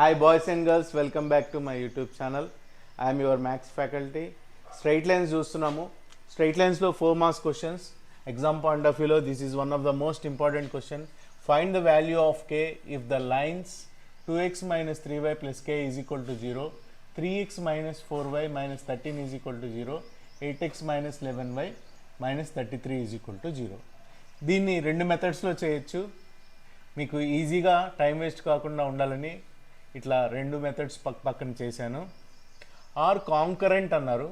Hi boys and girls, welcome back to my YouTube channel. I am your maths faculty. Straight lines చూస్తున్నాము. Straight lines లో 4 marks questions. Exam point of view లో this is one of the most important question. Find the value of k if the lines 2x minus 3y plus k is equal to 0, 3x minus 4y minus 13 is equal to 0, 8x minus 11y minus 33 is equal to 0. దీన్ని రెండు మెథడ్స్లో చేయొచ్చు. మీకు ఈజీగా time waste కాకుండా ఉండాలని ఇట్లా రెండు methods పక్కన చేశాను. ఆర్ కాంకరెంట్ అన్నారు.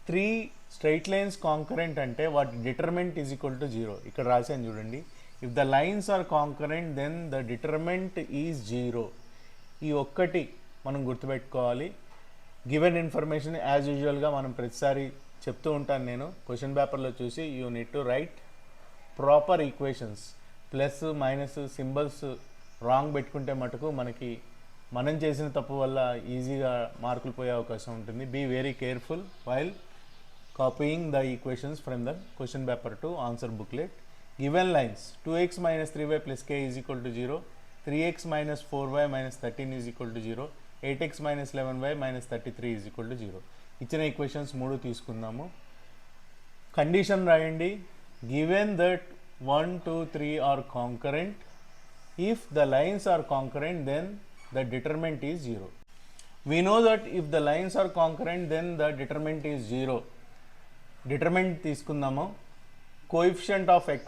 3 స్ట్రైట్ లైన్స్ కాంకరెంట్ అంటే వాటి డిటర్మెంట్ ఈజ్ ఈక్వల్ టు 0. ఇక్కడ రాశాను చూడండి. If the lines are concurrent then the determinant is 0. ఈ ఒక్కటి మనం గుర్తుపెట్టుకోవాలి. గివెన్ ఇన్ఫర్మేషన్ యాజ్ యూజువల్గా మనం ప్రతిసారి చెప్తూ ఉంటాను నేను. క్వశ్చన్ పేపర్లో చూసి you need to right proper equations. Plus minus symbols wrong పెట్టుకుంటే మటుకు మనకి మనం చేసిన తప్పు వల్ల ఈజీగా మార్కులు పోయే అవకాశం ఉంటుంది. Be very careful while copying the equations from the question paper to answer booklet. Given lines 2x minus 3y plus k is equal to 0, 3x minus 4y minus 13 is equal to 0, 8x minus 11y minus 33 is equal to 0. ఇచ్చిన equations 3 తీసుకుందాము. Condition రాయండి. Given that 1, 2, 3 are concurrent. If the lines are concurrent, then the determinant is 0. We know that if the lines are concurrent, then the determinant is 0. Determinant తీసుకుందాము. Coefficient of x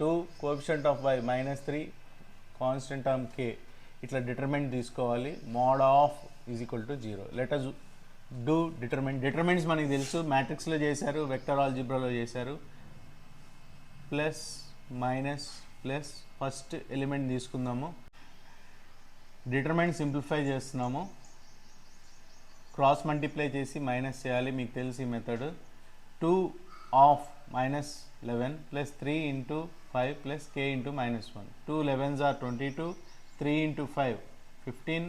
2, coefficient of y minus 3, constant term k. ఇట్లా determinant తీసుకోవాలి. Mod of is equal to 0. Let us do determinant. Determinants మనకి తెలుసు. మ్యాట్రిక్స్లో చేశారు, vector ఆల్జిబ్రాలో చేశారు. Plus minus plus first element తీసుకుందాము. Determinant simplify చేస్తున్నాము. Cross multiply చేసి minus చేయాలి. మీకు తెలిసి ఈ method. 2 of minus 11 plus 3 into 5 plus k into minus 1. 2 11s are 22, 3 into 5 15,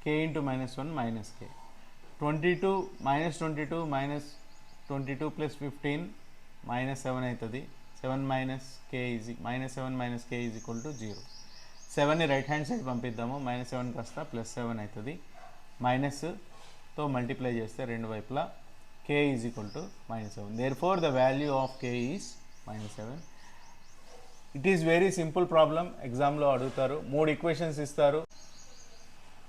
k into minus 1 minus k. 22 minus 22 plus 15 minus 7 అవుతుంది. 7 minus k is minus 7 minus k is equal to 0. 7ని right hand side పంపిద్దాము. Minus 7 కాస్త plus 7 అవుతుంది. మైనస్తో multiply చేస్తే రెండు వైపులా k is equal to minus 7. Therefore the value of k is minus 7. It is very simple problem. ఎగ్జామ్లో అడుగుతారు. 3 equations ఇస్తారు.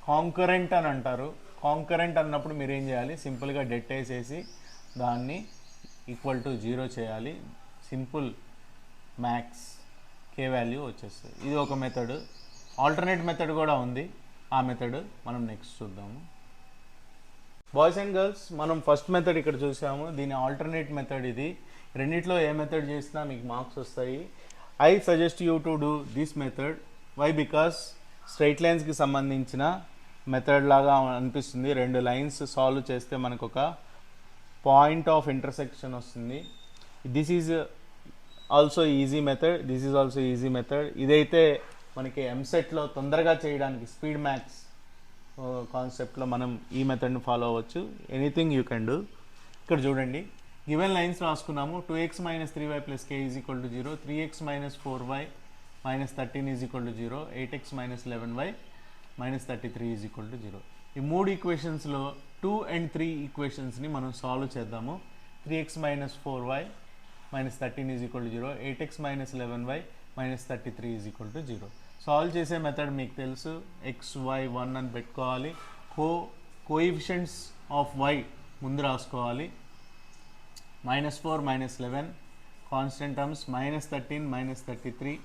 కాంకరెంట్ అని అంటారు. కాంకరెంట్ అన్నప్పుడు మీరు ఏం చేయాలి? సింపుల్గా డెట్ వేసేసి దాన్ని ఈక్వల్ టు 0 చేయాలి. సింపుల్ మ్యాక్స్ కే వాల్యూ వచ్చేస్తుంది. ఇది ఒక మెథడ్. ఆల్టర్నేట్ మెథడ్ కూడా ఉంది. ఆ మెథడ్ మనం నెక్స్ట్ చూద్దాము. బాయ్స్ అండ్ గర్ల్స్, మనం ఫస్ట్ మెథడ్ ఇక్కడ చూసాము. దీని ఆల్టర్నేట్ మెథడ్ ఇది. రెండిట్లో ఏ మెథడ్ చేసినా మీకు మార్క్స్ వస్తాయి. I suggest you to do this method. Why? Because straight లైన్స్కి సంబంధించిన మెథడ్ లాగా అనిపిస్తుంది. రెండు లైన్స్ సాల్వ్ చేస్తే మనకు ఒక పాయింట్ ఆఫ్ ఇంటర్సెక్షన్ వస్తుంది. This is also easy method. This is also easy method. ఇదైతే మనకి ఎంసెట్లో తొందరగా చేయడానికి స్పీడ్ మ్యాథ్స్ కాన్సెప్ట్లో మనం ఈ మెథడ్ని ఫాలో అవ్వచ్చు. Anything you can do. ఇక్కడ చూడండి. గివెన్ లైన్స్ రాసుకున్నాము. 2x minus 3y plus k is equal to 0, 3x minus 4y minus 13 is equal to 0, 8x minus 11y minus 33 is equal to 0. ఈ మూడు ఈక్వేషన్స్లో 2 and 3 ఈక్వేషన్స్ని మనం సాల్వ్ చేద్దాము. 3x minus 4y minus 13 is equal to 0, 8x minus 11y minus 33 is equal to 0. Solve చేసే method మీకు తెలుసు. x, y, 1 అని పెట్టుకోవాలి. Coefficients of y ముందు రాసుకోవాలి. -4 -11, constant terms -13 -33,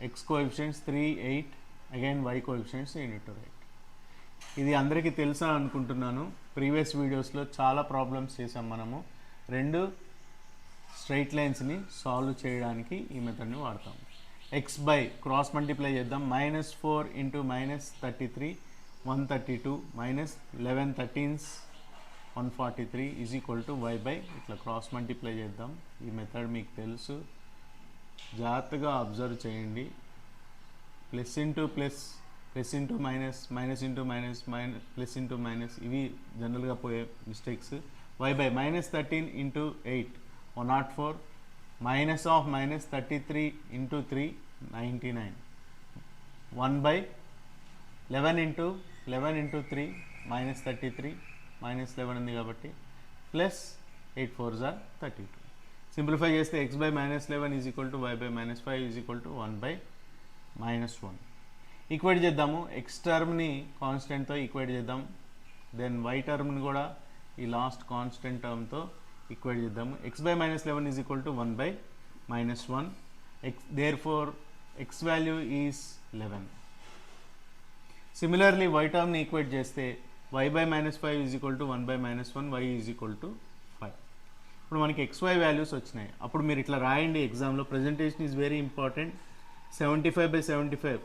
x coefficients 3, 8, again y coefficients you need to write. ఇది అందరికీ తెలుసా అనుకుంటున్నాను. ప్రీవియస్ వీడియోస్లో చాలా ప్రాబ్లమ్స్ చేసాం మనము. రెండు స్ట్రైట్ లైన్స్ని సాల్వ్ చేయడానికి ఈ మెథడ్ని వాడతాం. ఎక్స్ బై క్రాస్ మల్టిప్లై చేద్దాం. -4 into -33 132 -11 13s 143 is equal to y by ఇట్లా క్రాస్ మల్టిప్లై చేద్దాం. ఈ మెథడ్ మీకు తెలుసు. జాగ్రత్తగా అబ్జర్వ్ చేయండి. Plus into plus, plus into minus, minus into minus, plus into minus, ఇవి జనరల్గా పోయే mistakes. y by -13 into 8 104, minus of -33 into 3 99, 1 by 11 into 11 into 3 minus 33 minus 11 ఉంది కాబట్టి ప్లస్ 8 4s are 32. సింప్లిఫై చేస్తే x by minus 11 is equal to y by minus 5 is equal to 1 by minus 1. Equate చేద్దాము. x టర్మ్ని కాన్స్టెంట్తో equate చేద్దాం. Then y టర్మ్ని కూడా ఈ last constant టర్మ్తో equate చేద్దాము. x by minus 11 is equal to 1 by minus 1. Therefore x value is 11. Similarly y term ని equate చేస్తే y by minus 5 is equal to 1 by minus 1, y is equal to 5. ఇప్పుడు మనకి xy values వచ్చినాయి. అప్పుడు మీరు ఇట్లా రాయండి ఎగ్జామ్లో. Presentation is very important. 75 by 75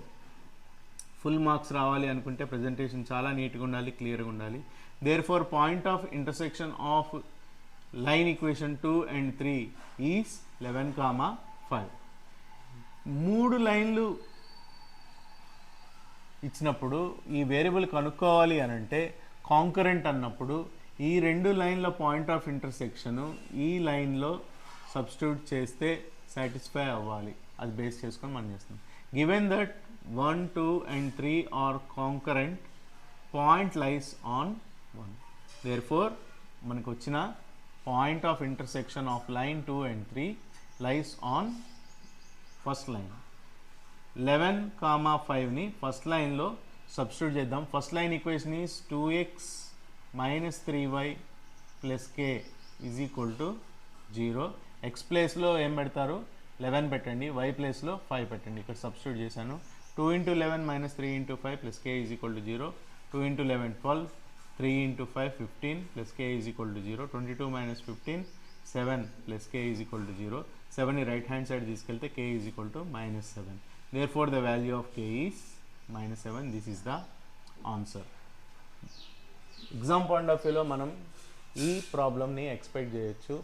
full marks రావాలి అనుకుంటే ప్రజెంటేషన్ చాలా నీట్గా ఉండాలి, క్లియర్గా ఉండాలి. Therefore point of intersection of line equation 2 and 3 is 11,5. 3 లైన్లు ఇచ్చినప్పుడు ఈ వేరియబుల్ కనుక్కోవాలి అని అంటే కాంకరెంట్ అన్నప్పుడు ఈ 2 లైన్ల పాయింట్ ఆఫ్ ఇంటర్సెక్షను ఈ లైన్లో సబ్స్టిట్యూట్ చేస్తే సాటిస్ఫై అవ్వాలి. అది బేస్ చేసుకొని మనం చేస్తాం. Given that 1, 2 and 3 are concurrent, point lies on 1. Therefore మనకు వచ్చిన point of intersection of line 2 and 3 lies on first line. 11,5ని ఫస్ట్ లైన్లో సబ్స్టిట్యూట్ చేద్దాం. First line equation is 2x minus 3y plus k is equal to 0. x ప్లేస్లో ఏం పెడతారు? 11 పెట్టండి. y ప్లేస్లో 5 పెట్టండి. ఇక్కడ సబ్స్టిట్యూట్ చేశాను. 2 into 11 minus 3 into 5 plus k is equal to 0. 2 into 11 12, 3 into 5 15 plus k is equal to 0. 22 minus 15 7 plus k is equal to 0. 7ని right hand side తీసుకెళ్తే k is equal to minus 7. Therefore the value of k is minus 7. This is the answer. Exam point of వ్యూలో మనం ఈ ప్రాబ్లమ్ని expect చేయొచ్చు.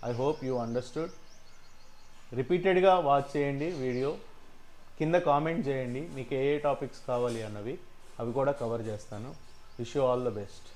I hope you understood. రిపీటెడ్గా watch చేయండి video. కింద కామెంట్ చేయండి మీకు ఏ టాపిక్స్ కావాలి అన్నవి, అవి కూడా కవర్ చేస్తాను. Wish you all the best.